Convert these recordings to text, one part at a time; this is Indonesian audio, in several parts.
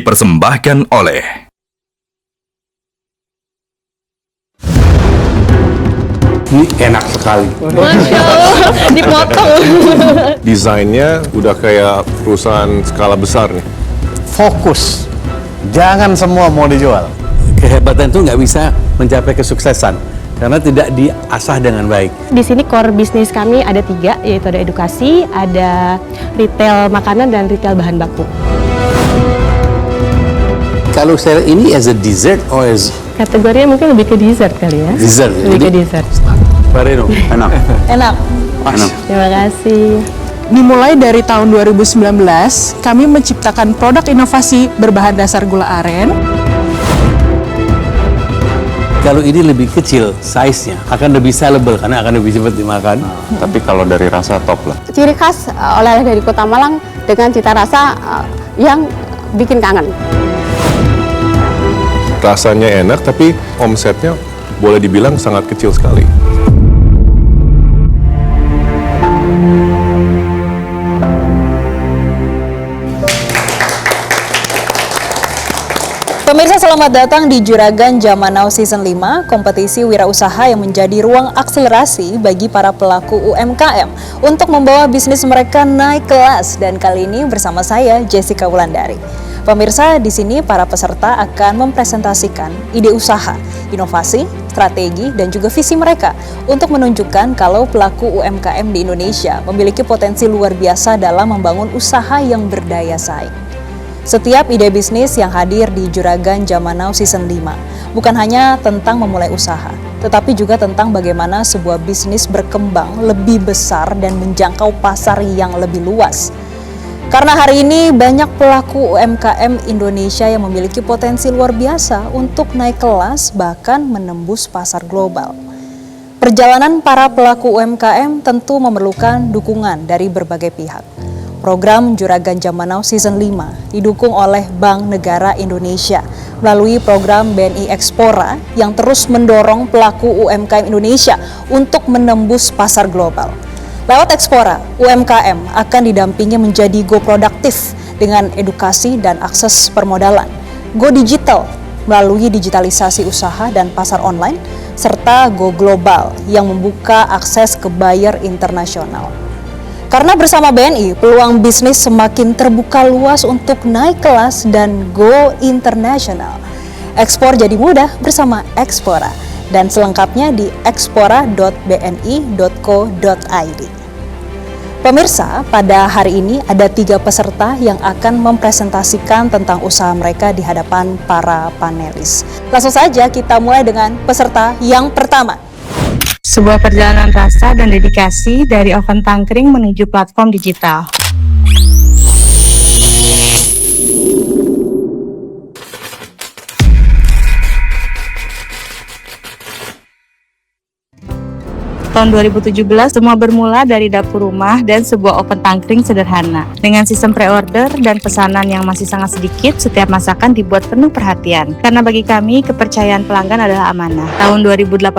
dipersembahkan oleh Ini enak sekali. Masya Allah, dipotong. Desainnya udah kayak perusahaan skala besar nih. Fokus. Jangan semua mau dijual. Kehebatan itu nggak bisa mencapai kesuksesan karena tidak diasah dengan baik. Di sini core bisnis kami ada 3, yaitu ada edukasi, ada retail makanan, dan retail bahan baku. Kalau saya ini as a dessert or as Kategorinya mungkin lebih ke dessert kali ya? dessert. Lebih ke dessert. Pareno, enak. Enak. Enak. Terima kasih. Dimulai dari tahun 2019, kami menciptakan produk inovasi berbahan dasar gula aren. Kalau ini lebih kecil size-nya, akan lebih sellable karena akan lebih cepat dimakan. Tapi kalau dari rasa top lah. Ciri khas oleh-oleh dari Kota Malang dengan cita rasa yang bikin kangen. Rasanya enak, tapi omsetnya boleh dibilang sangat kecil sekali. Pemirsa, selamat datang di Juragan Zaman Now Season 5, kompetisi wirausaha yang menjadi ruang akselerasi bagi para pelaku UMKM untuk membawa bisnis mereka naik kelas. Dan kali ini bersama saya, Jessica Wulandari. Pemirsa, di sini para peserta akan mempresentasikan ide usaha, inovasi, strategi, dan juga visi mereka untuk menunjukkan kalau pelaku UMKM di Indonesia memiliki potensi luar biasa dalam membangun usaha yang berdaya saing. Setiap ide bisnis yang hadir di Juragan Zaman Now Season 5 bukan hanya tentang memulai usaha, tetapi juga tentang bagaimana sebuah bisnis berkembang lebih besar dan menjangkau pasar yang lebih luas. Karena hari ini banyak pelaku UMKM Indonesia yang memiliki potensi luar biasa untuk naik kelas bahkan menembus pasar global. Perjalanan para pelaku UMKM tentu memerlukan dukungan dari berbagai pihak. Program Juragan Zaman Now Season 5 didukung oleh Bank Negara Indonesia melalui program BNI Ekspora yang terus mendorong pelaku UMKM Indonesia untuk menembus pasar global. Lewat Ekspora, UMKM akan didampingi menjadi go produktif dengan edukasi dan akses permodalan, go digital melalui digitalisasi usaha dan pasar online, serta go global yang membuka akses ke buyer internasional. Karena bersama BNI, peluang bisnis semakin terbuka luas untuk naik kelas dan go internasional. Ekspor jadi mudah bersama Ekspora, dan selengkapnya di ekspora.bni.co.id. Pemirsa, pada hari ini ada 3 peserta yang akan mempresentasikan tentang usaha mereka di hadapan para panelis. Langsung saja kita mulai dengan peserta yang pertama. Sebuah perjalanan rasa dan dedikasi dari oven tangkring menuju platform digital. Tahun 2017, semua bermula dari dapur rumah dan sebuah oven tangkring sederhana. Dengan sistem pre-order dan pesanan yang masih sangat sedikit, setiap masakan dibuat penuh perhatian. Karena bagi kami, kepercayaan pelanggan adalah amanah. Tahun 2018,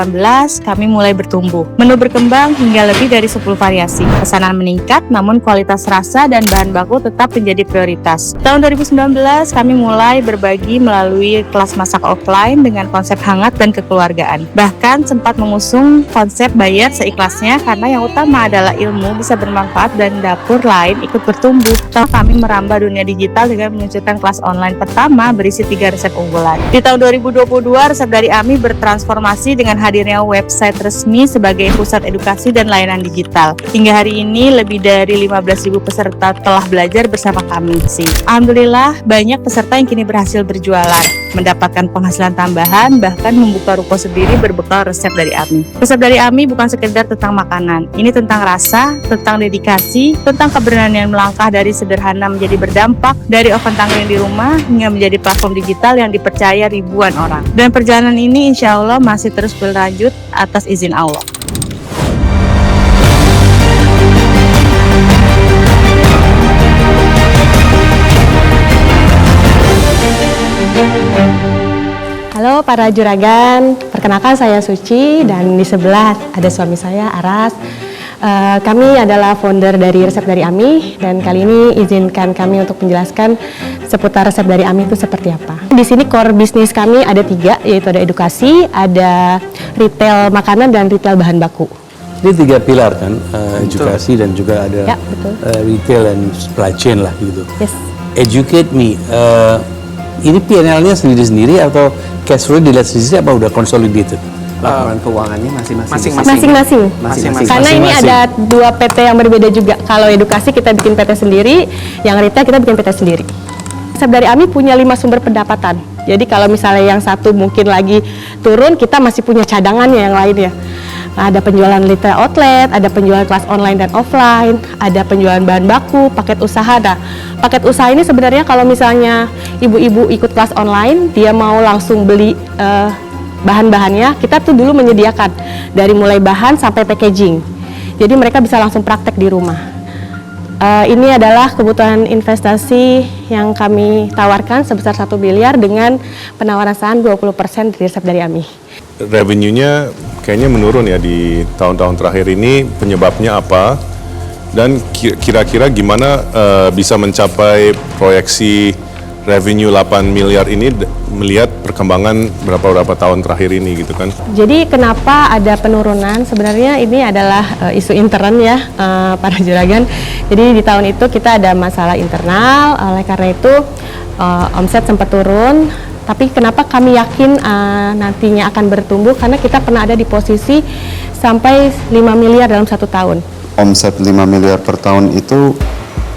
kami mulai bertumbuh. Menu berkembang hingga lebih dari 10 variasi. Pesanan meningkat, namun kualitas rasa dan bahan baku tetap menjadi prioritas. Tahun 2019, kami mulai berbagi melalui kelas masak offline dengan konsep hangat dan kekeluargaan. Bahkan sempat mengusung konsep bayar seikhlasnya karena yang utama adalah ilmu bisa bermanfaat dan dapur lain ikut bertumbuh. Setelah kami merambah dunia digital dengan meluncurkan kelas online pertama berisi 3 resep unggulan. Di tahun 2022, resep dari AMI bertransformasi dengan hadirnya website resmi sebagai pusat edukasi dan layanan digital. Hingga hari ini lebih dari 15.000 peserta telah belajar bersama kami. Alhamdulillah, banyak peserta yang kini berhasil berjualan, mendapatkan penghasilan tambahan, bahkan membuka ruko sendiri berbekal resep dari AMI. Resep dari AMI bukan sekedar tentang makanan. Ini tentang rasa, tentang dedikasi, tentang keberanian melangkah dari sederhana menjadi berdampak, dari oven tangkring di rumah hingga menjadi platform digital yang dipercaya ribuan orang. Dan perjalanan ini insya Allah masih terus berlanjut atas izin Allah. Halo para juragan, perkenalkan saya Suci dan di sebelah ada suami saya Aras. Kami adalah founder dari Resep dari Ami, dan kali ini izinkan kami untuk menjelaskan seputar Resep dari Ami itu seperti apa. Di sini core bisnis kami ada 3, yaitu ada edukasi, ada retail makanan, dan retail bahan baku. Ini 3 pilar kan, edukasi dan juga ada Ya, betul. Retail dan supply chain lah gitu. Yes. Educate me, ini PNL-nya sendiri-sendiri atau cash flow dilihat sendiri apa udah consolidated? Laporan keuangannya masing-masing. Masing-masing. Karena ini ada 2 PT yang berbeda juga. Kalau edukasi kita bikin PT sendiri, yang retail kita bikin PT sendiri. Resep dari Ami punya 5 sumber pendapatan. Jadi kalau misalnya yang satu mungkin lagi turun, kita masih punya cadangannya yang lainnya. Ada penjualan retail outlet, ada penjualan kelas online dan offline, ada penjualan bahan baku, paket usaha. Nah, paket usaha ini sebenarnya kalau misalnya ibu-ibu ikut kelas online, dia mau langsung beli bahan-bahannya, kita tuh dulu menyediakan dari mulai bahan sampai packaging. Jadi mereka bisa langsung praktek di rumah. Ini adalah kebutuhan investasi yang kami tawarkan sebesar 1 miliar dengan penawaran saham 20% dari Resep dari Ami. Revenue-nya kayaknya menurun ya di tahun-tahun terakhir ini, penyebabnya apa? Dan kira-kira gimana bisa mencapai proyeksi revenue 8 miliar ini melihat perkembangan berapa tahun terakhir ini gitu kan. Jadi kenapa ada penurunan? Sebenarnya ini adalah isu intern ya para juragan. Jadi di tahun itu kita ada masalah internal, oleh karena itu omset sempat turun. Tapi kenapa kami yakin nantinya akan bertumbuh? Karena kita pernah ada di posisi sampai 5 miliar dalam 1 tahun. Omset 5 miliar per tahun itu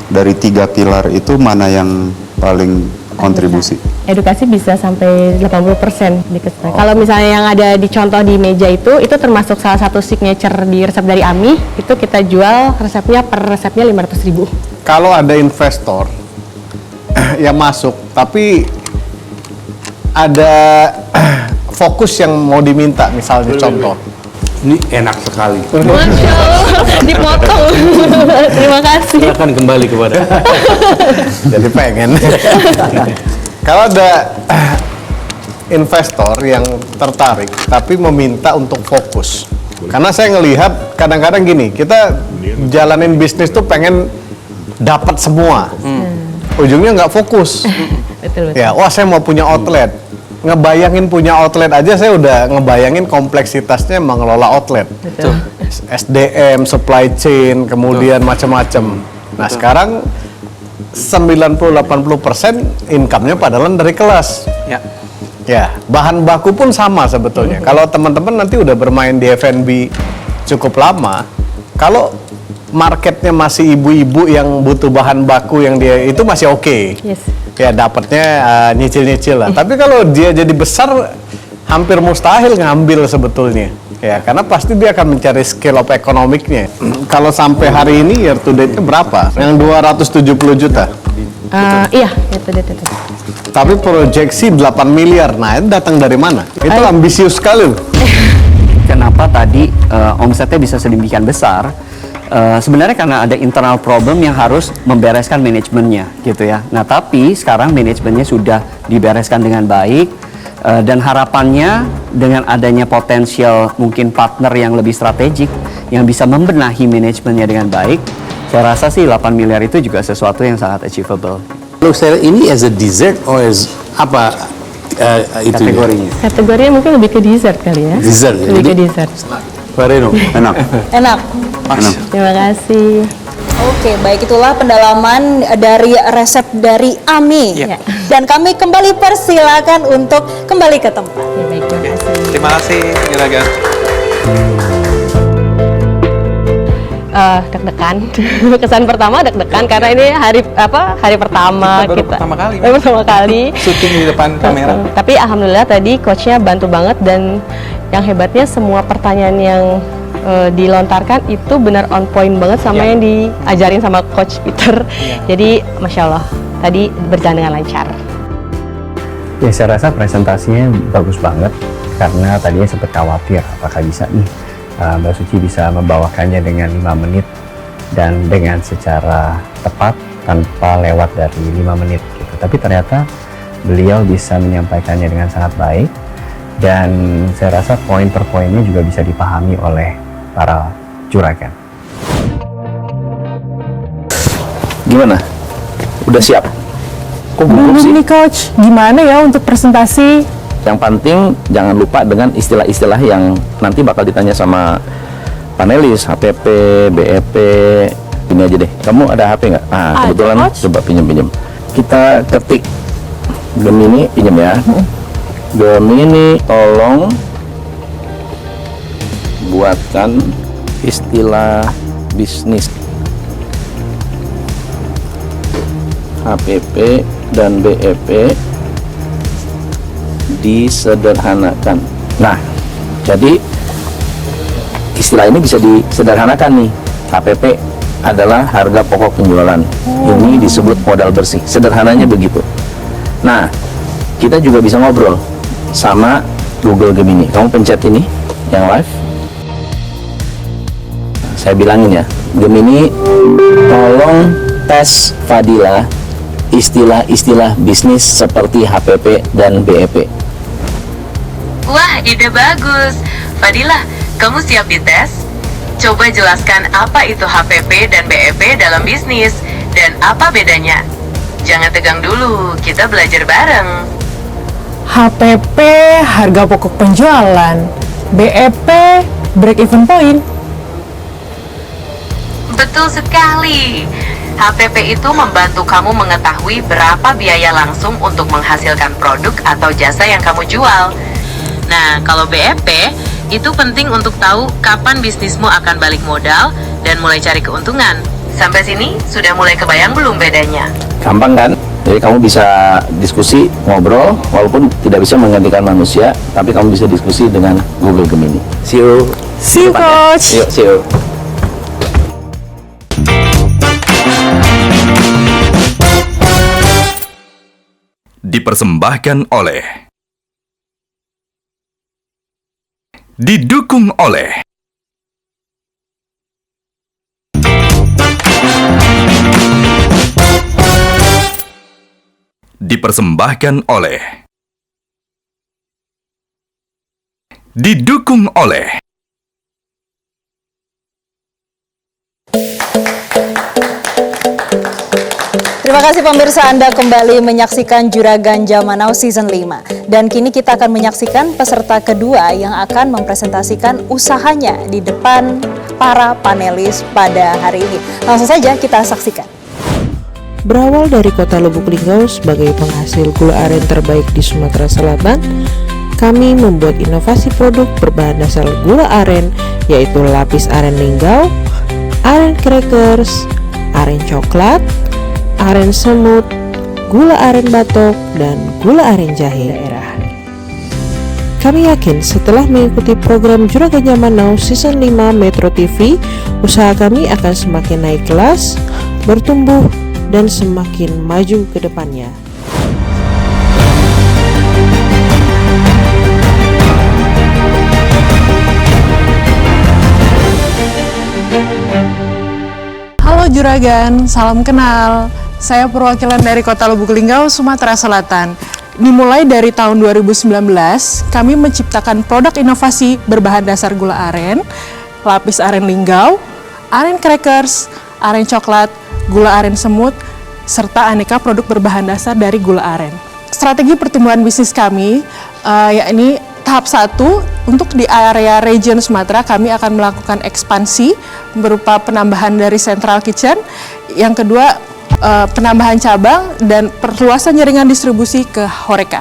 dari 3 pilar itu mana yang paling kontribusi? Edukasi bisa sampai 80% di kita. Kalau misalnya yang ada di contoh di meja itu termasuk salah satu signature di Resep dari Ami, itu kita jual resepnya per resepnya 500.000. Kalau ada investor yang masuk, tapi ada fokus yang mau diminta, misalnya contoh. Ini enak sekali. Masya Allah, dipotong. Terima kasih. Silakan kembali kepada. Jadi pengen. Kalau ada investor yang tertarik tapi meminta untuk fokus. Karena saya ngelihat kadang-kadang gini, kita jalanin bisnis tuh pengen dapat semua. Ujungnya nggak fokus. Betul. Ya, wah saya mau punya outlet. Ngebayangin punya outlet aja saya udah ngebayangin kompleksitasnya mengelola outlet. Betul. SDM, supply chain, kemudian macam-macam. Nah, sekarang 90-80% income-nya padahal dari kelas. Ya. Ya, bahan baku pun sama sebetulnya. Kalau teman-teman nanti udah bermain di F&B cukup lama, kalau marketnya masih ibu-ibu yang butuh bahan baku yang dia itu masih oke. Yes. Ya dapatnya nyicil-nyicil lah. Tapi kalau dia jadi besar, hampir mustahil ngambil sebetulnya. Ya karena pasti dia akan mencari scale of economic-nya. Kalau sampai hari ini year to date-nya berapa? Yang 270 juta. Iya, itu. Tapi proyeksi 8 miliar. Nah, itu datang dari mana? Itu ambisius sekali. Kenapa tadi omsetnya bisa sedemikian besar? Sebenarnya karena ada internal problem yang harus membereskan manajemennya gitu ya. Nah tapi sekarang manajemennya sudah dibereskan dengan baik dan harapannya dengan adanya potensial mungkin partner yang lebih strategik yang bisa membenahi manajemennya dengan baik, saya rasa sih 8 miliar itu juga sesuatu yang sangat achievable. Look, saya ini as a dessert or as apa itu Kategorinya? Kategorinya mungkin lebih ke dessert kali ya. Dessert. Lebih ke dessert. Fareno, enak. Enak. Terima kasih. Oke, baik itulah pendalaman dari Resep dari Ami. Ya. Dan kami kembali persilakan untuk kembali ke tempat. Ya, baik, terima kasih. Terima kasih, Juragan. Deg-degan. Kesan pertama deg-degan karena ini hari pertama Kita baru pertama kali. Baru pertama kali. Syuting di depan kamera. Tapi alhamdulillah tadi coachnya bantu banget, dan yang hebatnya semua pertanyaan yang dilontarkan itu benar on point banget sama yang diajarin sama coach Peter. Jadi masya Allah tadi berjalan dengan lancar. Ya saya rasa presentasinya bagus banget karena tadinya sempat khawatir apakah bisa nih Mbak Suci bisa membawakannya dengan 5 menit dan dengan secara tepat tanpa lewat dari 5 menit gitu. Tapi ternyata beliau bisa menyampaikannya dengan sangat baik dan saya rasa poin per poinnya juga bisa dipahami oleh para juragan. Gimana? Udah siap? Kok gugup sih? Nih Coach, gimana ya untuk presentasi? Yang penting jangan lupa dengan istilah-istilah yang nanti bakal ditanya sama panelis, HPP, BEP. Ini aja deh, kamu ada HP nggak? Kebetulan coba pinjem. Kita ketik Gemini, pinjem ya. Gemini, tolong buatkan istilah bisnis HPP dan BEP disederhanakan. Nah, jadi istilah ini bisa disederhanakan nih. HPP adalah harga pokok penjualan. Ini disebut modal bersih. Sederhananya begitu. Nah, kita juga bisa ngobrol sama Google Gemini. Kamu pencet ini yang live. Saya bilangin ya, Gemini, tolong tes Fadila istilah-istilah bisnis seperti HPP dan BEP. Wah, ide bagus. Fadila, kamu siap dites? Coba jelaskan apa itu HPP dan BEP dalam bisnis dan apa bedanya. Jangan tegang dulu, kita belajar bareng. HPP harga pokok penjualan, BEP break even point. Betul sekali. HPP itu membantu kamu mengetahui berapa biaya langsung untuk menghasilkan produk atau jasa yang kamu jual. Nah, kalau BEP itu penting untuk tahu kapan bisnismu akan balik modal dan mulai cari keuntungan. Sampai sini sudah mulai kebayang belum bedanya? Gampang kan? Jadi kamu bisa diskusi, ngobrol, walaupun tidak bisa menggantikan manusia, tapi kamu bisa diskusi dengan Google Gemini. See you. See you, Coach. Yuk, see you. Dipersembahkan oleh, didukung oleh dipersembahkan oleh, didukung oleh. Terima kasih pemirsa, Anda kembali menyaksikan Juragan Zaman Now Season 5. Dan kini kita akan menyaksikan peserta kedua yang akan mempresentasikan usahanya di depan para panelis pada hari ini. Langsung saja kita saksikan. Berawal dari kota Lubuk Linggau sebagai penghasil gula aren terbaik di Sumatera Selatan, kami membuat inovasi produk berbahan dasar gula aren, yaitu lapis aren linggau, aren crackers, aren coklat, aren semut, gula aren batok, dan gula aren jahe daerah. Kami yakin setelah mengikuti program Juragan Zaman Now Season 5 Metro TV, usaha kami akan semakin naik kelas, bertumbuh, dan semakin maju ke depannya. Halo Juragan, salam kenal. Saya perwakilan dari Kota Lubuk Linggau, Sumatera Selatan. Dimulai dari tahun 2019, kami menciptakan produk inovasi berbahan dasar gula aren, lapis aren linggau, aren crackers, aren coklat, gula aren semut, serta aneka produk berbahan dasar dari gula aren. Strategi pertumbuhan bisnis kami, yakni tahap 1, untuk di area region Sumatera kami akan melakukan ekspansi berupa penambahan dari central kitchen. Yang kedua, penambahan cabang dan perluasan jaringan distribusi ke Horeca.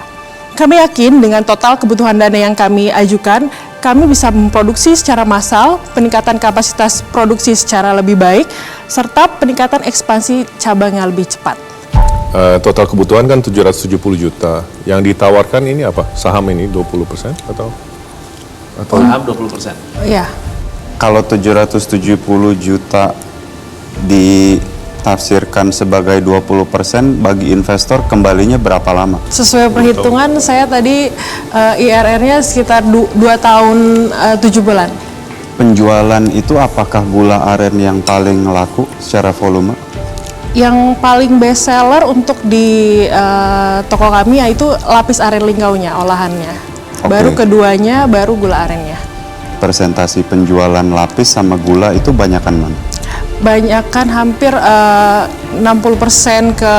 Kami yakin dengan total kebutuhan dana yang kami ajukan, kami bisa memproduksi secara massal, peningkatan kapasitas produksi secara lebih baik, serta peningkatan ekspansi cabang yang lebih cepat. Total kebutuhan kan 770 juta. Yang ditawarkan ini apa? Saham ini 20% atau? Saham 20%. Iya. Kalau 770 juta ditafsirkan sebagai 20%, bagi investor kembalinya berapa lama? Sesuai perhitungan saya tadi IRR-nya sekitar 2 tahun 7 bulan. Penjualan itu apakah gula aren yang paling laku secara volume? Yang paling best seller untuk di toko kami yaitu lapis aren linggaunya, olahannya. Oke. Baru keduanya, baru gula arennya. Presentasi penjualan lapis sama gula itu banyakan mana? kebanyakan hampir 60% ke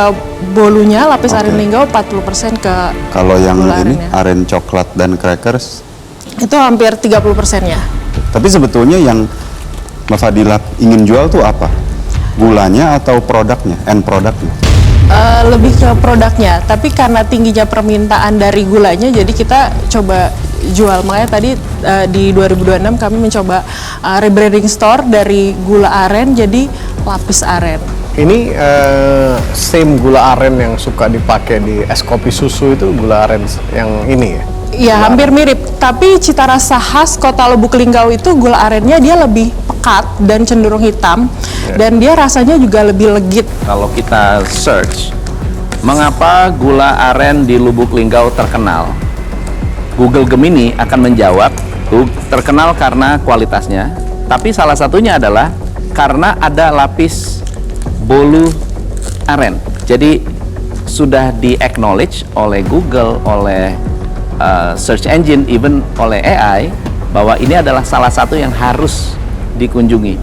bolunya, lapis aren linggau, 40% ke Kalau yang gula ini, arennya. aren coklat dan crackers, Itu hampir 30%-nya. tapi sebetulnya yang Mbak Fadila ingin jual tuh apa? Gulanya atau produknya, end produknya? Lebih ke produknya, tapi karena tingginya permintaan dari gulanya, jadi kita coba jual. Makanya tadi di 2026 kami mencoba rebranding store dari gula aren jadi lapis aren. Ini same gula aren yang suka dipakai di es kopi susu itu gula aren yang ini ya? Iya, hampir mirip. Tapi cita rasa khas Kota Lubuk Linggau itu gula arennya dia lebih pekat dan cenderung hitam, dan dia rasanya juga lebih legit. Kalau kita search, mengapa gula aren di Lubuk Linggau terkenal? Google Gemini akan menjawab, terkenal karena kualitasnya, tapi salah satunya adalah karena ada lapis bolu aren. Jadi sudah di-acknowledge oleh Google, oleh search engine, even oleh AI, bahwa ini adalah salah satu yang harus dikunjungi.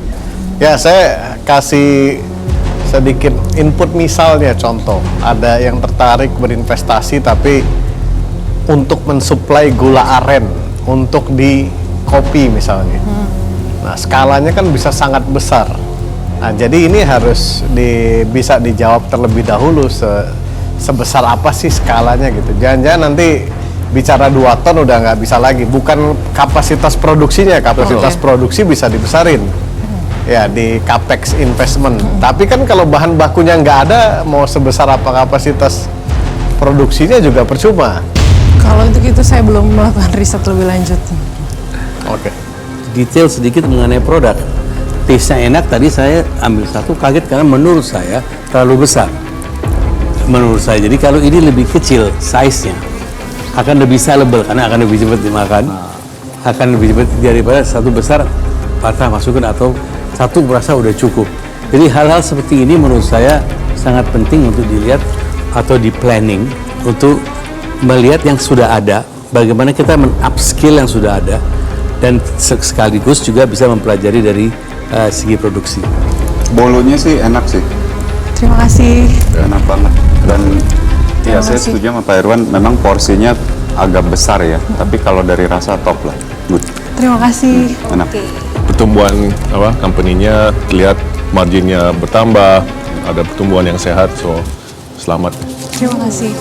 Ya, saya kasih sedikit input, misalnya contoh, ada yang tertarik berinvestasi tapi untuk mensuplai gula aren untuk di kopi misalnya. Nah, skalanya kan bisa sangat besar. Nah, jadi ini harus bisa dijawab terlebih dahulu sebesar apa sih skalanya gitu. Jangan-jangan nanti bicara 2 ton udah nggak bisa lagi. Bukan kapasitas produksinya, kapasitas produksi bisa dibesarin. Ya, di capex investment. Tapi kan kalau bahan bakunya nggak ada, mau sebesar apa kapasitas produksinya juga percuma. Kalau untuk itu saya belum melakukan riset lebih lanjut. Oke. Detail sedikit mengenai produk. Taste-nya enak, tadi saya ambil satu, kaget karena menurut saya terlalu besar. Menurut saya, jadi kalau ini lebih kecil size-nya, akan lebih sellable karena akan lebih cepat dimakan, akan lebih cepat daripada satu besar patah masukin atau satu merasa udah cukup. Jadi hal-hal seperti ini menurut saya sangat penting untuk dilihat atau di planning untuk melihat yang sudah ada, bagaimana kita men-upskill yang sudah ada, dan sekaligus juga bisa mempelajari dari segi produksi. Bolunya sih enak sih. Terima kasih. Enak banget. Dan ya Terima saya kasih. setuju sama Pak Irwan, memang porsinya agak besar ya, tapi kalau dari rasa top lah. Good. Terima kasih. Enak. Pertumbuhan company-nya terlihat marginnya bertambah, ada pertumbuhan yang sehat, so selamat. Terima kasih.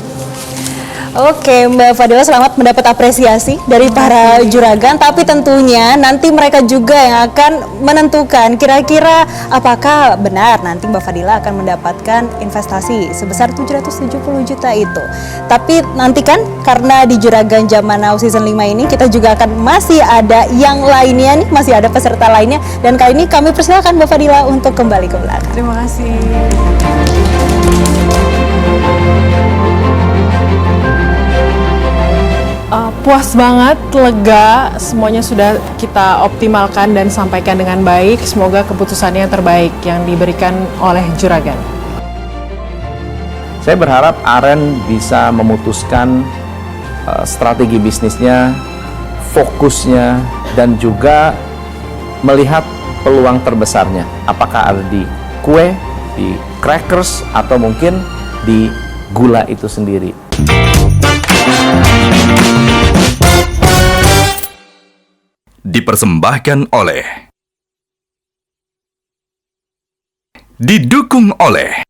Oke, Mbak Fadila, selamat mendapat apresiasi dari para juragan, tapi tentunya nanti mereka juga yang akan menentukan kira-kira apakah benar nanti Mbak Fadila akan mendapatkan investasi sebesar 770 juta itu. Tapi nantikan, karena di Juragan Zaman Now Season 5 ini kita juga akan masih ada yang lainnya nih, masih ada peserta lainnya, dan kali ini kami persilakan Mbak Fadila untuk kembali ke belakang. Terima kasih. Puas banget, lega, semuanya sudah kita optimalkan dan sampaikan dengan baik. Semoga keputusannya yang terbaik yang diberikan oleh juragan. Saya berharap Aren bisa memutuskan strategi bisnisnya, fokusnya, dan juga melihat peluang terbesarnya. Apakah ada di kue, di crackers, atau mungkin di gula itu sendiri. Dipersembahkan oleh, didukung oleh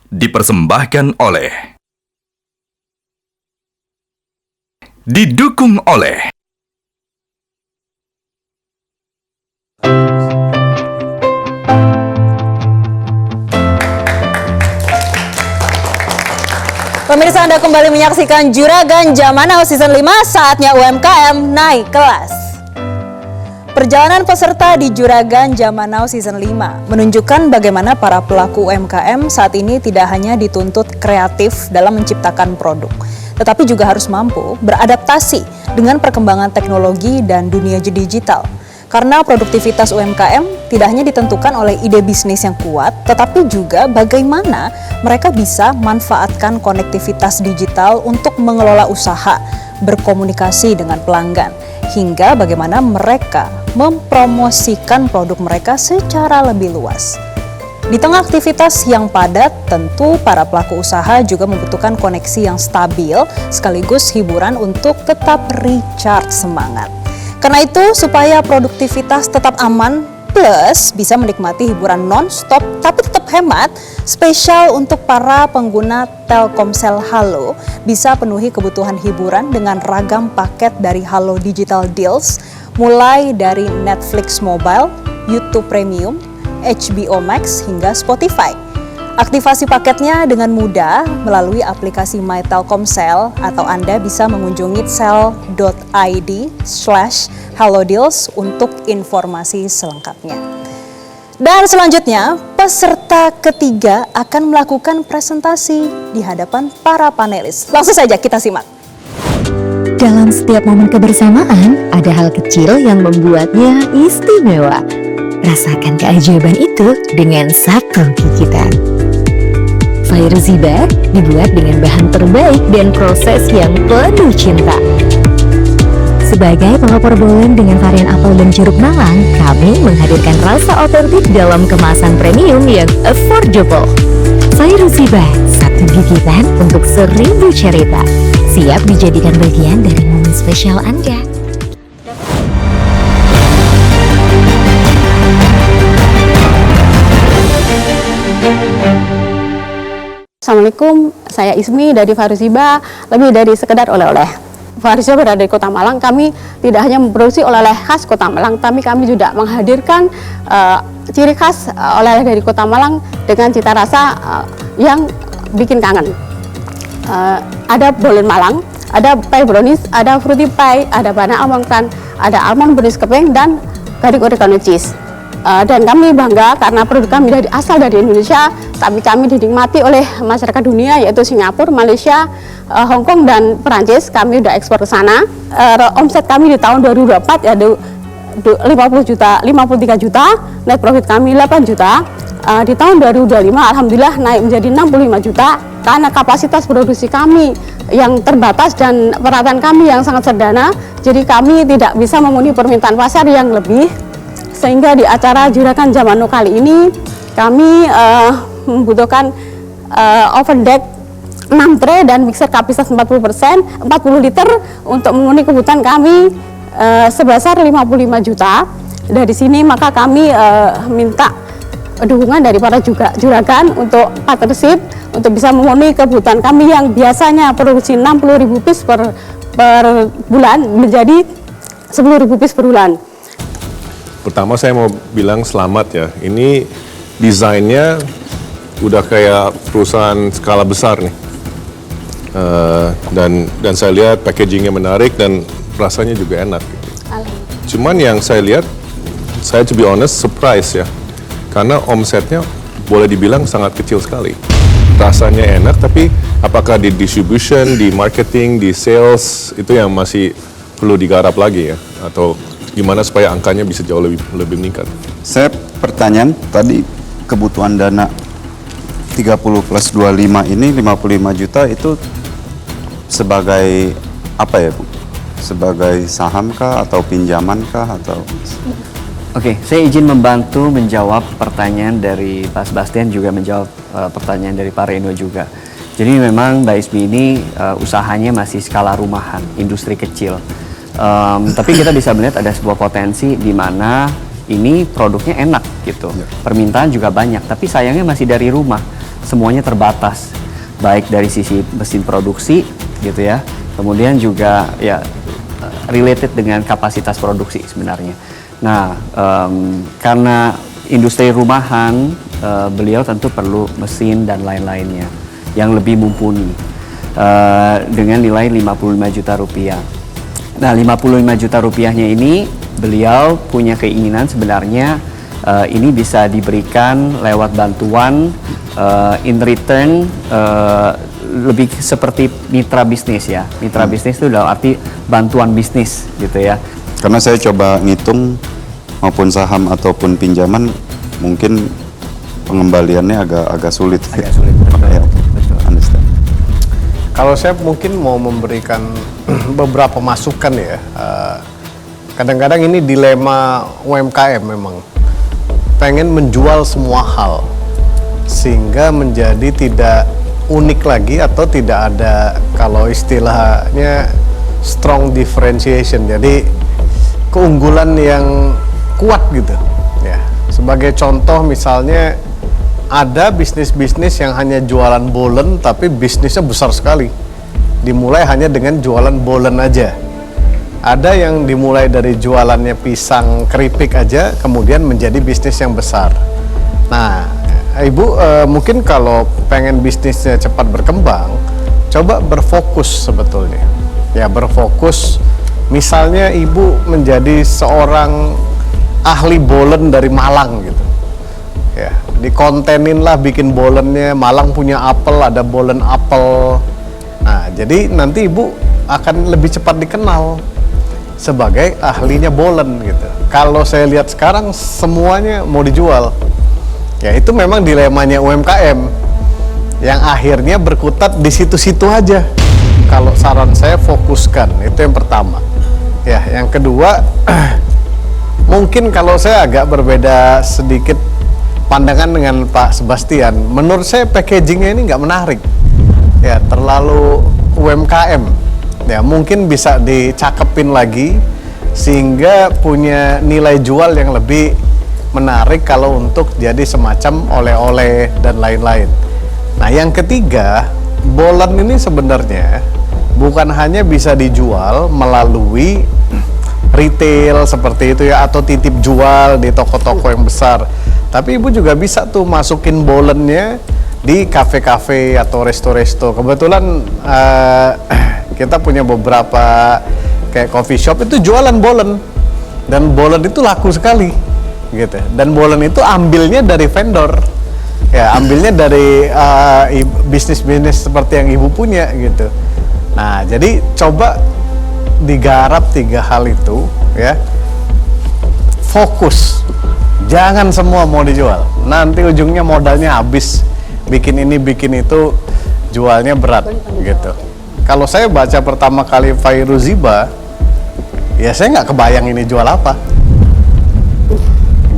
dipersembahkan oleh, didukung oleh Pemirsa, Anda kembali menyaksikan Juragan Zaman Now Season 5, saatnya UMKM naik kelas. Perjalanan peserta di Juragan Zaman Now Season 5 menunjukkan bagaimana para pelaku UMKM saat ini tidak hanya dituntut kreatif dalam menciptakan produk, tetapi juga harus mampu beradaptasi dengan perkembangan teknologi dan dunia digital. Karena produktivitas UMKM tidak hanya ditentukan oleh ide bisnis yang kuat, tetapi juga bagaimana mereka bisa manfaatkan konektivitas digital untuk mengelola usaha, berkomunikasi dengan pelanggan, hingga bagaimana mereka mempromosikan produk mereka secara lebih luas. Di tengah aktivitas yang padat, tentu para pelaku usaha juga membutuhkan koneksi yang stabil sekaligus hiburan untuk tetap recharge semangat. Karena itu, supaya produktivitas tetap aman plus bisa menikmati hiburan non-stop tapi tetap hemat, spesial untuk para pengguna Telkomsel Halo bisa penuhi kebutuhan hiburan dengan ragam paket dari Halo Digital Deals, mulai dari Netflix Mobile, YouTube Premium, HBO Max hingga Spotify. Aktivasi paketnya dengan mudah melalui aplikasi My Telkomsel atau Anda bisa mengunjungi tel.id/halodeals untuk informasi selengkapnya. Dan selanjutnya, peserta ketiga akan melakukan presentasi di hadapan para panelis. Langsung saja kita simak. Dalam setiap momen kebersamaan, ada hal kecil yang membuatnya istimewa. Rasakan keajaiban itu dengan sapu gigitan. Fairuziba dibuat dengan bahan terbaik dan proses yang penuh cinta. Sebagai pelopor bolen dengan varian apel dan jeruk Malang, kami menghadirkan rasa otentik dalam kemasan premium yang affordable. Fairuziba, satu gigitan untuk 1000 cerita. Siap dijadikan bagian dari momen spesial Anda. Assalamualaikum, saya Ismi dari Fairuziba. Lebih dari sekedar oleh-oleh, Fairuziba berada di Kota Malang. Kami tidak hanya memproduksi oleh-oleh khas Kota Malang, tapi kami juga menghadirkan ciri khas oleh-oleh dari Kota Malang dengan cita rasa yang bikin kangen. Ada bolen Malang, ada pie brownies, ada fruity pie, ada banana almond crunch, ada almond brownies keping, dan garlic oregano cheese. Dan kami bangga karena produk kami asal dari Indonesia, tapi kami dinikmati oleh masyarakat dunia, yaitu Singapura, Malaysia, Hong Kong, dan Perancis. Kami sudah ekspor ke sana. Omset kami di tahun 2024 ya 53 juta, net profit kami 8 juta. Di tahun 2025 alhamdulillah naik menjadi 65 juta karena kapasitas produksi kami yang terbatas dan peralatan kami yang sangat sederhana. Jadi kami tidak bisa memenuhi permintaan pasar yang lebih. Sehingga di acara Juragan Zaman Now kali ini kami membutuhkan oven deck 6 tray dan mixer kapasitas 40 liter untuk memenuhi kebutuhan kami sebesar 55 juta. Dari sini maka kami minta dukungan dari para juragan untuk partnership untuk bisa memenuhi kebutuhan kami yang biasanya produksi 60.000 piece per bulan menjadi 10.000 piece per bulan. Pertama saya mau bilang selamat ya. Ini desainnya udah kayak perusahaan skala besar nih. Dan saya lihat packagingnya menarik dan rasanya juga enak. Cuman yang saya lihat, saya to be honest surprise ya. Karena omsetnya boleh dibilang sangat kecil sekali. Rasanya enak, tapi apakah di distribution, di marketing, di sales itu yang masih perlu digarap lagi ya? Atau gimana supaya angkanya bisa jauh lebih meningkat? Saya pertanyaan tadi, kebutuhan dana 30 plus 25 ini 55 juta itu sebagai apa ya Bu? Sebagai saham kah atau pinjaman kah atau? Oke, saya izin membantu menjawab pertanyaan dari Pak Sebastian, juga menjawab pertanyaan dari Pak Reno juga. Jadi memang Mbak Ismi ini usahanya masih skala rumahan, industri kecil. Tapi kita bisa melihat ada sebuah potensi di mana ini produknya enak gitu. Permintaan juga banyak, tapi sayangnya masih dari rumah. Semuanya terbatas. Baik dari sisi mesin produksi gitu ya. Kemudian juga ya related dengan kapasitas produksi sebenarnya. Nah, karena industri rumahan, beliau tentu perlu mesin dan lain-lainnya yang lebih mumpuni dengan nilai 55 juta rupiah. Nah, 55 juta rupiahnya ini beliau punya keinginan sebenarnya ini bisa diberikan lewat bantuan in return, lebih seperti mitra bisnis ya. Mitra bisnis itu dalam arti bantuan bisnis gitu ya. Karena saya coba ngitung maupun saham ataupun pinjaman mungkin pengembaliannya agak sulit. Agak sulit. Ya, understand. Kalau saya mungkin mau memberikan beberapa masukan ya. Kadang-kadang ini dilema UMKM memang. Pengen menjual semua hal sehingga menjadi tidak unik lagi atau tidak ada, kalau istilahnya, strong differentiation. Jadi keunggulan yang kuat gitu ya. Sebagai contoh misalnya ada bisnis-bisnis yang hanya jualan bolen tapi bisnisnya besar sekali. Dimulai hanya dengan jualan bolen aja. Ada yang dimulai dari jualannya pisang keripik aja, kemudian menjadi bisnis yang besar. Nah, Ibu mungkin kalau pengen bisnisnya cepat berkembang, coba berfokus sebetulnya. Ya, berfokus. Misalnya Ibu menjadi seorang ahli bolen dari Malang gitu. Ya, dikontenin lah bikin bolennya. Malang punya apel, ada bolen apel. Nah, jadi nanti Ibu akan lebih cepat dikenal sebagai ahlinya bolen gitu. Kalau saya lihat sekarang semuanya mau dijual. Ya itu memang dilemanya UMKM yang akhirnya berkutat di situ-situ aja. Kalau saran saya fokuskan, itu yang pertama. Ya, yang kedua mungkin kalau saya agak berbeda sedikit pandangan dengan Pak Sebastian. Menurut saya packagingnya ini nggak menarik. Ya, terlalu UMKM. Ya, mungkin bisa dicakepin lagi sehingga punya nilai jual yang lebih menarik kalau untuk jadi semacam oleh-oleh dan lain-lain. Nah, yang ketiga, bolen ini sebenarnya bukan hanya bisa dijual melalui retail seperti itu ya, atau titip jual di toko-toko yang besar. Tapi Ibu juga bisa tuh masukin bolennya di kafe-kafe atau resto-resto. Kebetulan kita punya beberapa kayak coffee shop itu jualan bolen, dan bolen itu laku sekali gitu. Dan bolen itu ambilnya dari vendor, ya ambilnya dari bisnis-bisnis seperti yang Ibu punya gitu. Nah, jadi coba digarap 3 hal itu ya. Fokus, jangan semua mau dijual, nanti ujungnya modalnya habis, bikin ini bikin itu, jualnya berat gitu. Kalau saya baca pertama kali Fairuziba, ya saya nggak kebayang ini jual apa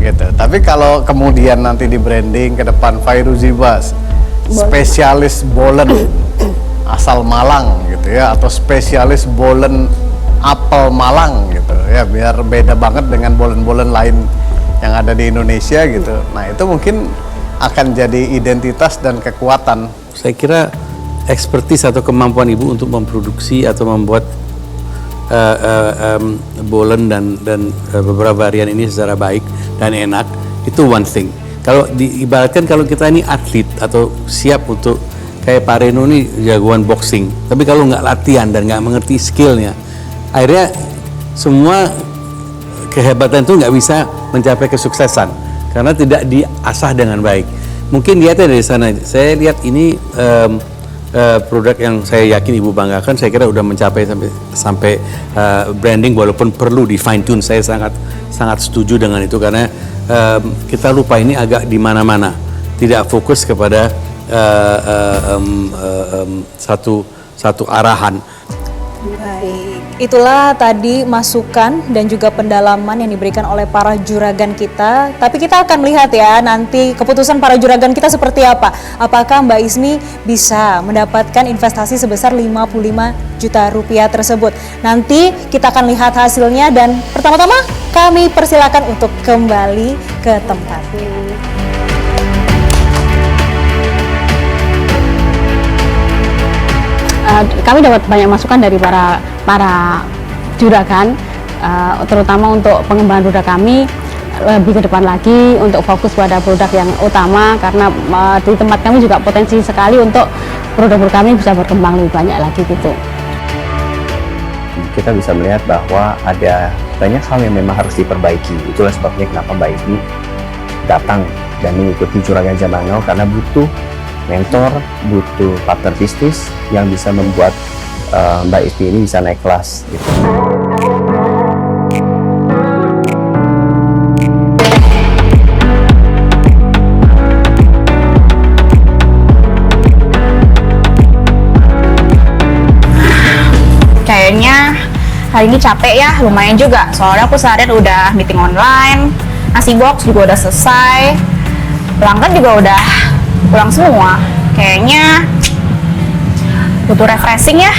gitu. Tapi kalau kemudian nanti di branding ke depan Fairuziba spesialis bolen asal Malang gitu ya, atau spesialis bolen apel Malang gitu ya, biar beda banget dengan bolen-bolen lain yang ada di Indonesia gitu. Nah, itu mungkin akan jadi identitas dan kekuatan. Saya kira ekspertis atau kemampuan Ibu untuk memproduksi atau membuat bolen dan beberapa varian ini secara baik dan enak, itu one thing. Kalau diibaratkan kalau kita ini atlet atau siap untuk kayak Pak Reno ini jagoan boxing, tapi kalau nggak latihan dan nggak mengerti skillnya, akhirnya semua kehebatan itu nggak bisa mencapai kesuksesan karena tidak diasah dengan baik. Mungkin lihatnya dari sana. Saya lihat ini produk yang saya yakin Ibu banggakan. Saya kira udah mencapai sampai branding, walaupun perlu di fine tune. Saya sangat setuju dengan itu karena kita lupa ini agak di mana-mana, tidak fokus kepada satu arahan. Baik, itulah tadi masukan dan juga pendalaman yang diberikan oleh para juragan kita. Tapi kita akan melihat ya nanti keputusan para juragan kita seperti apa. Apakah Mbak Ismi bisa mendapatkan investasi sebesar 55 juta rupiah tersebut. Nanti kita akan lihat hasilnya, dan pertama-tama kami persilakan untuk kembali ke tempat. Kami dapat banyak masukan dari para juragan, terutama untuk pengembangan produk kami lebih ke depan lagi untuk fokus pada produk yang utama, karena di tempat kami juga potensi sekali untuk produk kami bisa berkembang lebih banyak lagi gitu. Kita bisa melihat bahwa ada banyak hal yang memang harus diperbaiki. Itulah sebabnya kenapa Mbak Ismi datang dan mengikuti Juragan Zaman Now, karena butuh mentor, butuh partner bisnis yang bisa membuat Mbak Ismi ini bisa naik kelas gitu. hari ini capek ya, lumayan juga. Soalnya aku seharian udah meeting online, nasi box juga udah selesai, pelanggan juga udah pulang semua. Kayaknya butuh refreshing ya.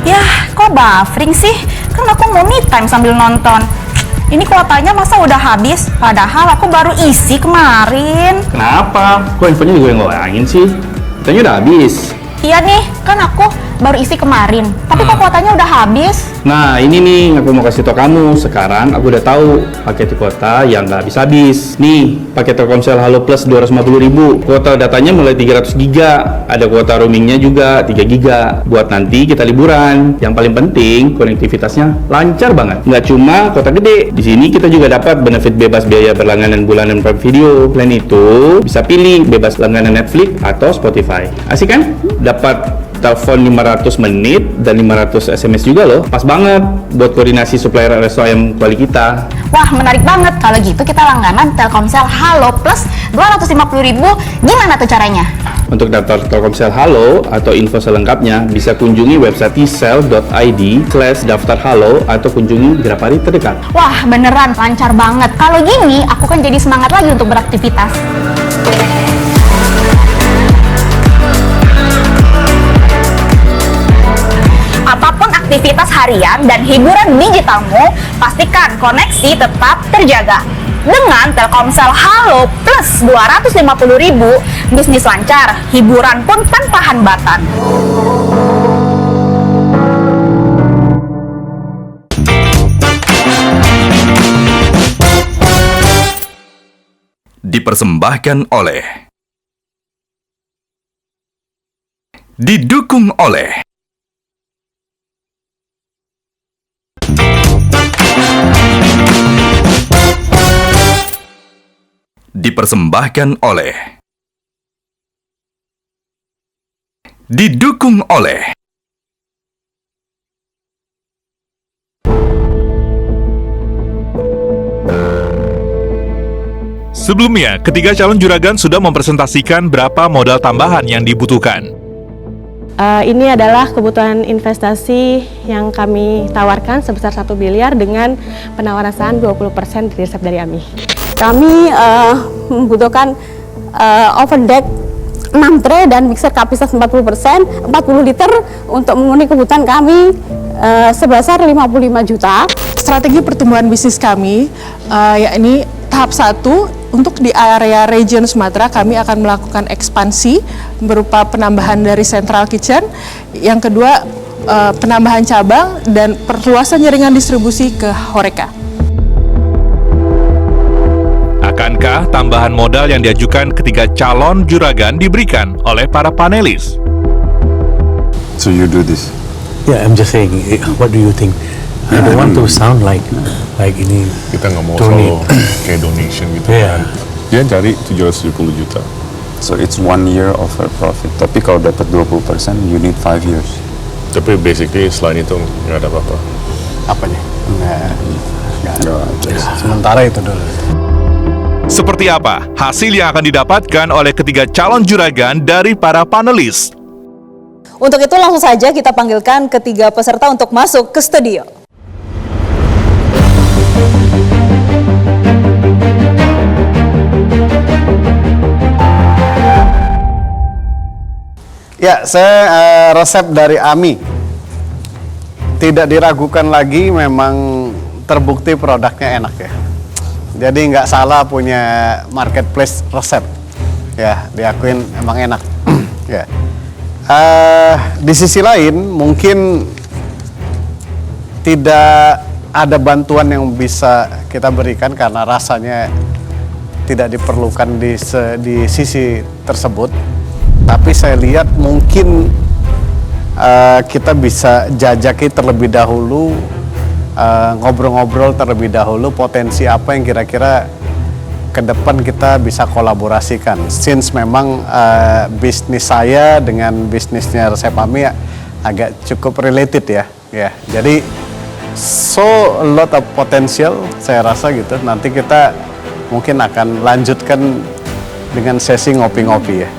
Yah, kok buffering sih? Kan aku mau me time sambil nonton. Ini kuotanya masa udah habis? Padahal aku baru isi kemarin. Kenapa? Kok infonya gue yang ngulangin sih? Katanya udah habis. Iya nih, kan aku baru isi kemarin. Tapi kok kuotanya udah habis? Nah ini nih aku mau kasih tau kamu. Sekarang aku udah tahu paket kuota yang nggak habis-habis. Nih paket Telkomsel Halo Plus 250.000. Kuota datanya mulai 300 giga. Ada kuota roamingnya juga 3 giga. Buat nanti kita liburan. Yang paling penting konektivitasnya lancar banget. Nggak cuma kuota gede. Di sini kita juga dapat benefit bebas biaya berlangganan bulanan Prime Video. Selain itu bisa pilih bebas langganan Netflix atau Spotify. Asik kan? Dapat telepon 500 menit dan 500 SMS juga loh. Pas banget buat koordinasi supplier resto ayam kuali kita. Wah, menarik banget. Kalau gitu kita langganan Telkomsel Halo Plus 250.000. Gimana tuh caranya? Untuk daftar Telkomsel Halo atau info selengkapnya bisa kunjungi website tsel.id/daftar halo atau kunjungi Grapari terdekat. Wah, beneran lancar banget. Kalau gini, aku kan jadi semangat lagi untuk beraktivitas. Apapun aktivitas harian dan hiburan digitalmu, pastikan koneksi tetap terjaga. Dengan Telkomsel Halo Plus 250.000, bisnis lancar, hiburan pun tanpa hambatan. Dipersembahkan oleh, didukung oleh dipersembahkan oleh, didukung oleh Sebelumnya, ketiga calon juragan sudah mempresentasikan berapa modal tambahan yang dibutuhkan. Ini adalah kebutuhan investasi yang kami tawarkan sebesar 1 miliar dengan penawaran saham 20% dari resep dari AMI. Kami membutuhkan oven deck 6 tray dan mixer kapasitas 40%, 40 liter untuk memenuhi kebutuhan kami sebesar 55 juta. Strategi pertumbuhan bisnis kami yakni tahap 1, untuk di area region Sumatera kami akan melakukan ekspansi berupa penambahan dari Central Kitchen. Yang kedua, penambahan cabang dan perluasan jaringan distribusi ke Horeca. Akankah tambahan modal yang diajukan ketiga calon juragan diberikan oleh para panelis? So you do this? Yeah, I'm just saying, what do you think? I don't want to sound like ini kita nggak mau donate. selalu kayak donation gitu kan. Dia cari 770 juta. So it's 1 year of her profit. Tapi kalau dapat 20%, you need 5 years. Tapi basically selain itu nggak ada apa-apa. Apanya? Nggak ada. Sementara itu dulu. Seperti apa hasil yang akan didapatkan oleh ketiga calon juragan dari para panelis? Untuk itu langsung saja kita panggilkan ketiga peserta untuk masuk ke studio. Ya, saya resep dari AMI. Tidak diragukan lagi, memang terbukti produknya enak ya. Jadi nggak salah punya marketplace resep. Ya, diakuin emang enak. Ya. Di sisi lain, mungkin tidak ada bantuan yang bisa kita berikan karena rasanya tidak diperlukan di sisi tersebut. Tapi saya lihat mungkin kita bisa jajaki terlebih dahulu, ngobrol-ngobrol terlebih dahulu potensi apa yang kira-kira ke depan kita bisa kolaborasikan. Since memang bisnis saya dengan bisnisnya Resep AMI agak cukup related ya. Jadi so a lot of potential saya rasa gitu. Nanti kita mungkin akan lanjutkan dengan sesi ngopi-ngopi ya.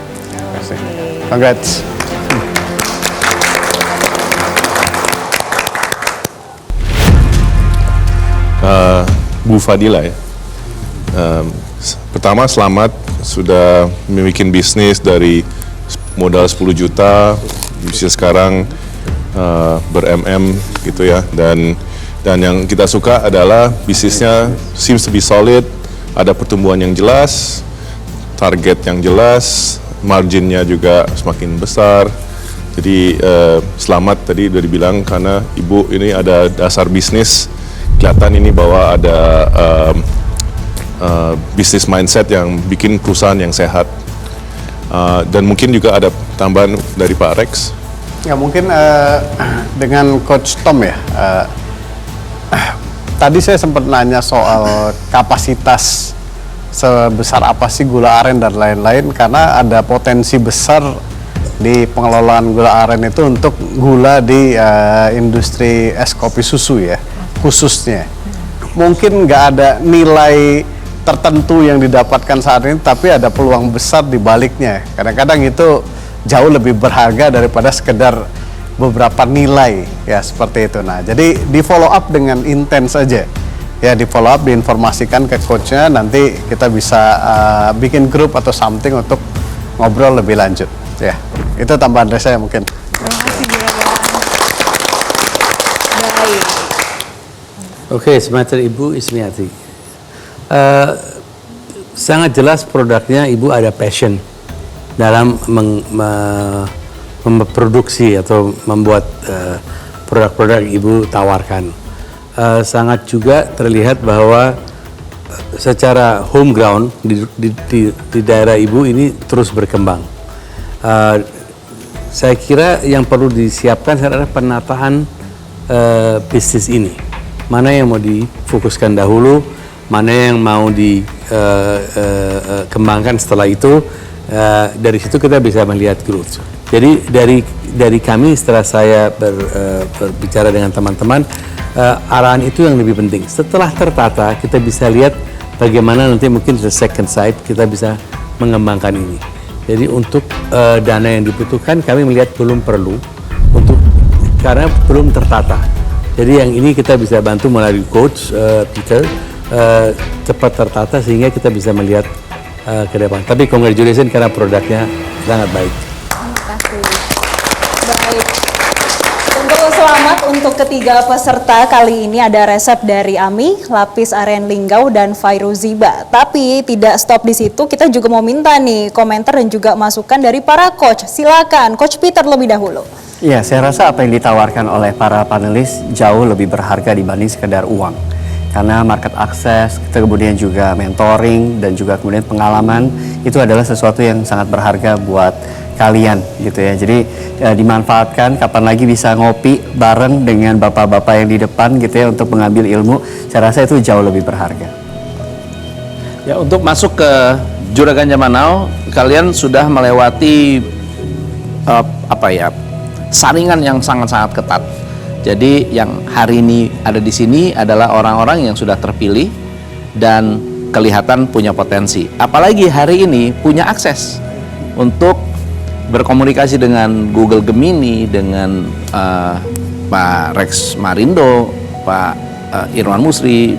Congrats. Bu Fadila ya. Pertama selamat sudah membuat bisnis dari modal 10 juta bisa sekarang ber-MM gitu ya, dan yang kita suka adalah bisnisnya seems to be solid, ada pertumbuhan yang jelas, target yang jelas, marginnya juga semakin besar. Jadi selamat tadi udah dibilang karena Ibu ini ada dasar bisnis, kelihatan ini bahwa ada bisnis mindset yang bikin perusahaan yang sehat. Dan mungkin juga ada tambahan dari Pak Rex. Ya mungkin dengan Coach Tom ya. Tadi saya sempat nanya soal kapasitas sebesar apa sih gula aren dan lain-lain, karena ada potensi besar di pengelolaan gula aren itu untuk gula di industri es kopi susu ya khususnya. Mungkin nggak ada nilai tertentu yang didapatkan saat ini, tapi ada peluang besar di baliknya. Kadang-kadang itu jauh lebih berharga daripada sekedar beberapa nilai ya seperti itu. Nah, jadi di follow up dengan intens saja. Ya, di follow up, diinformasikan ke coachnya, nanti kita bisa bikin grup atau something untuk ngobrol lebih lanjut. Ya, itu tambahan dari saya mungkin. Baik. Oke, semacam Ibu Ismiati. Sangat jelas produknya Ibu ada passion dalam memproduksi atau membuat produk-produk Ibu tawarkan. Sangat juga terlihat bahwa secara home ground di daerah Ibu ini terus berkembang. Saya kira yang perlu disiapkan adalah penataan bisnis ini. Mana yang mau difokuskan dahulu, mana yang mau dikembangkan setelah itu. Dari situ kita bisa melihat growth. Jadi dari kami setelah saya berbicara dengan teman-teman, arahan itu yang lebih penting. Setelah tertata, kita bisa lihat bagaimana nanti mungkin the second side kita bisa mengembangkan ini. Jadi untuk dana yang dibutuhkan kami melihat belum perlu karena belum tertata. Jadi yang ini kita bisa bantu melalui coach Peter cepat tertata sehingga kita bisa melihat ke depan. Tapi congratulations karena produknya sangat baik. Terima kasih. Baik. Untuk selamat untuk ketiga peserta kali ini ada resep dari Ami, lapis aren linggau dan Fairuziba. Tapi tidak stop di situ, kita juga mau minta nih komentar dan juga masukan dari para coach. Silakan, Coach Peter lebih dahulu. Ya, saya rasa apa yang ditawarkan oleh para panelis jauh lebih berharga dibanding sekedar uang. Karena market access, kemudian juga mentoring, dan juga kemudian pengalaman, itu adalah sesuatu yang sangat berharga buat kalian gitu ya. Jadi dimanfaatkan, kapan lagi bisa ngopi bareng dengan bapak-bapak yang di depan gitu ya untuk mengambil ilmu, saya rasa itu jauh lebih berharga. Ya, untuk masuk ke Juragan Zaman Now, kalian sudah melewati saringan yang sangat-sangat ketat. Jadi yang hari ini ada di sini adalah orang-orang yang sudah terpilih dan kelihatan punya potensi. Apalagi hari ini punya akses untuk berkomunikasi dengan Google Gemini, dengan Pak Rex Marindo, Pak Irwan Musri,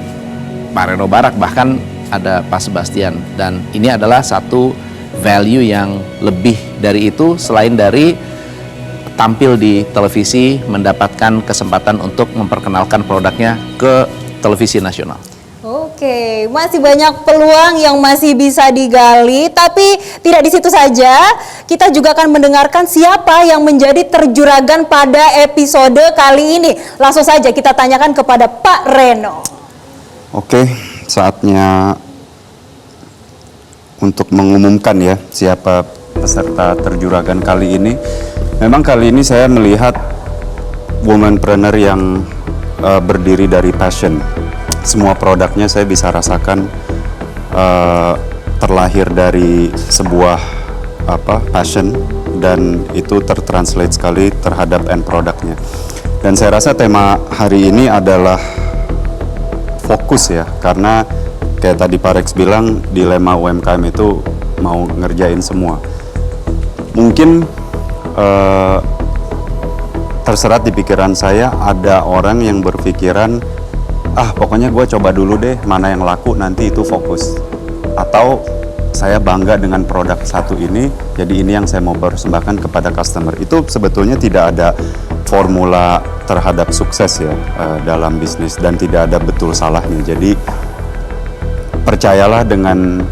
Pak Reno Barak, bahkan ada Pak Sebastian. Dan ini adalah satu value yang lebih dari itu, selain dari tampil di televisi, mendapatkan kesempatan untuk memperkenalkan produknya ke televisi nasional. Oke, masih banyak peluang yang masih bisa digali, tapi tidak di situ saja. Kita juga akan mendengarkan siapa yang menjadi terjuragan pada episode kali ini. Langsung saja kita tanyakan kepada Pak Reno. Oke, saatnya untuk mengumumkan ya siapa peserta terjuragan kali ini. Memang kali ini saya melihat womanpreneur yang berdiri dari passion. Semua produknya saya bisa rasakan terlahir dari sebuah passion, dan itu tertranslate sekali terhadap end produknya. Dan saya rasa tema hari ini adalah fokus ya, karena kayak tadi Pak Rex bilang, dilema UMKM itu mau ngerjain semua. Mungkin terserat di pikiran saya ada orang yang berpikiran, pokoknya gue coba dulu deh, mana yang laku nanti itu fokus. Atau saya bangga dengan produk satu ini, jadi ini yang saya mau persembahkan kepada customer. Itu sebetulnya tidak ada formula terhadap sukses ya dalam bisnis, dan tidak ada betul salahnya. Jadi percayalah dengan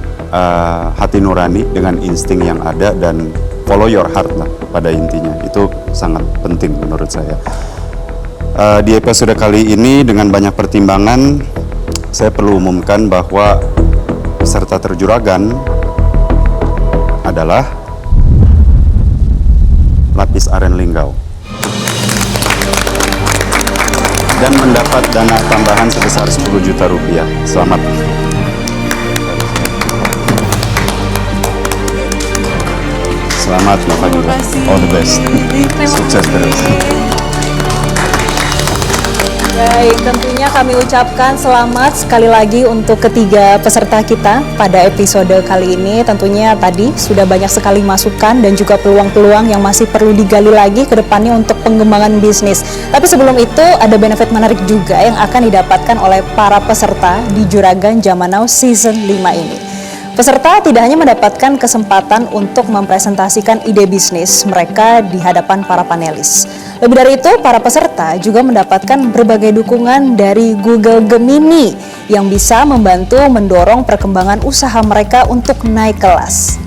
hati nurani, dengan insting yang ada, dan follow your heart lah pada intinya. Itu sangat penting menurut saya. Di episode kali ini dengan banyak pertimbangan, saya perlu umumkan bahwa peserta terjuragan adalah Lapis Aren Linggau, dan mendapat dana tambahan sebesar 10 juta rupiah. Selamat. Selamat Mbak Fadila. All the best. Sukses terus. Baik, tentunya kami ucapkan selamat sekali lagi untuk ketiga peserta kita pada episode kali ini. Tentunya tadi sudah banyak sekali masukan dan juga peluang-peluang yang masih perlu digali lagi ke depannya untuk pengembangan bisnis. Tapi sebelum itu ada benefit menarik juga yang akan didapatkan oleh para peserta di Juragan Zaman Now Season 5 ini. Peserta tidak hanya mendapatkan kesempatan untuk mempresentasikan ide bisnis mereka di hadapan para panelis. Lebih dari itu, para peserta juga mendapatkan berbagai dukungan dari Google Gemini yang bisa membantu mendorong perkembangan usaha mereka untuk naik kelas.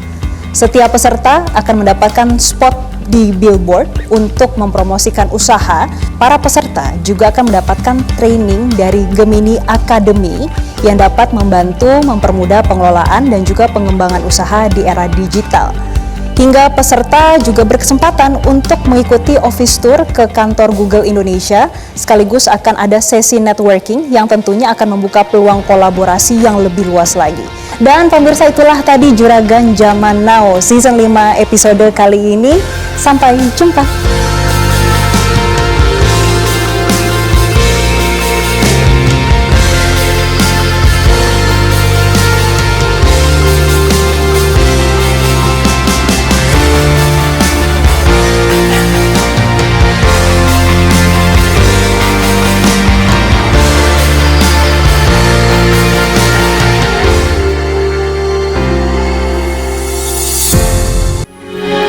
Setiap peserta akan mendapatkan spot di billboard untuk mempromosikan usaha. Para peserta juga akan mendapatkan training dari Gemini Academy yang dapat membantu mempermudah pengelolaan dan juga pengembangan usaha di era digital. Hingga peserta juga berkesempatan untuk mengikuti office tour ke kantor Google Indonesia, sekaligus akan ada sesi networking yang tentunya akan membuka peluang kolaborasi yang lebih luas lagi. Dan pemirsa, itulah tadi Juragan Zaman Now Season 5 episode kali ini. Sampai jumpa.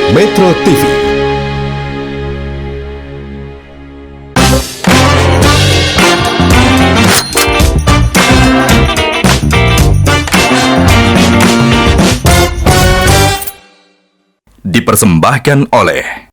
Metro TV. Dipersembahkan oleh